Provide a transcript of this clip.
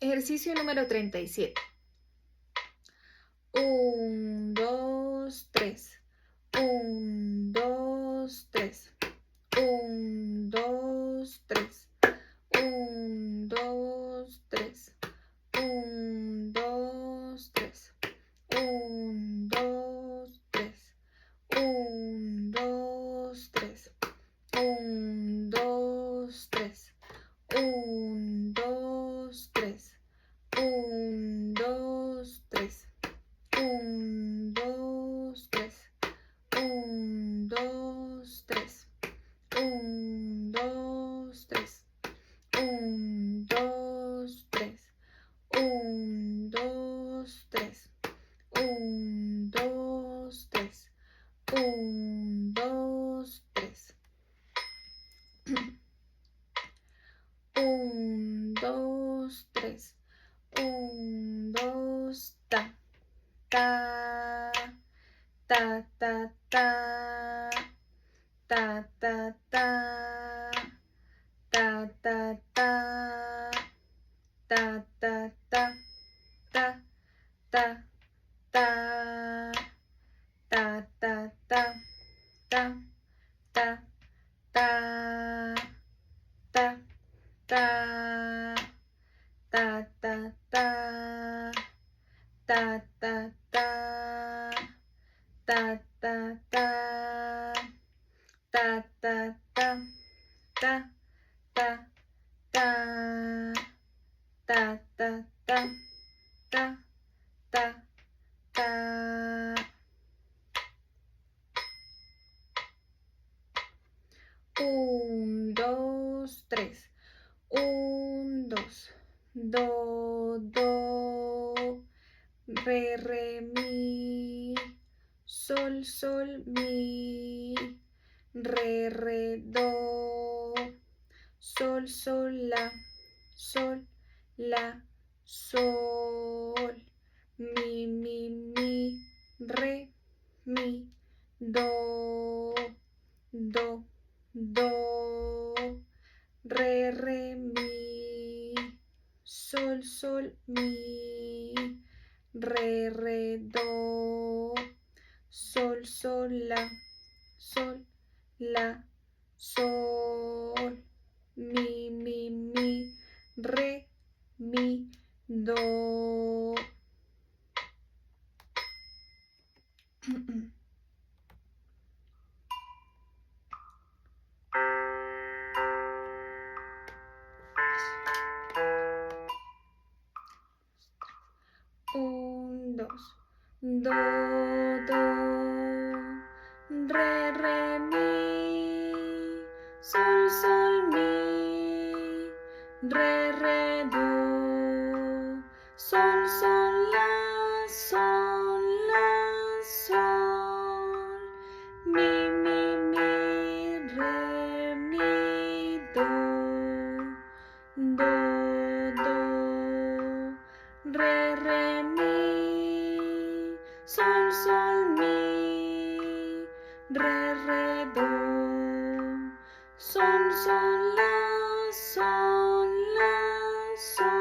Ejercicio número 37. 1, 2, 3. 1, 2, 3. 1, 2, 3. 1, 2, 3. 1, 2, 3. 1, 2, 3. 1, 2, 3. 1, 2, 3. 1, 2, 3. 1, 2, 3. 1, 2, 3. 1, 2, 3. 1, 2, 3. 1, 2, 3. 1, 2, 3. 1, 2, 3. 1, 2, 3. 1, 2, 3. 1, 2, ta. Ta, ta, ta, ta. Ta, ta, ta. Ta, ta, ta. Ta, ta, ta. Ta, ta, ta. Ta, ta, ta. Ta, ta, ta. Ta, ta. Ta, ta, ta. Ta, ta, ta. Ta, ta, ta. Ta, ta, ta. Ta, ta, ta. Ta, ta, ta. Ta, ta, ta. 1, 2, 3. 1, 2. Do, do. Re, re, mi. Sol, sol, mi. Re, re, do. Sol, sol, la. Sol, la, sol. Mi, mi, mi. Re, mi. Do, do, do. Re, re, mi. Sol, sol, mi. Re, re, do. Sol, sol, la. Sol, la, sol. Mi, mi, mi. Re, mi, do. Un, dos. Do, do. Re, re, mi. Sol, sol, mi. Re, re, do. Sol, sol, la. Sol, la, sol. Mi, mi, mi. Re, mi, do. Do, do. Re, re, mi. Sol, sol, mi. Re, re, do. Sol, sol, la. Sol, la, sol.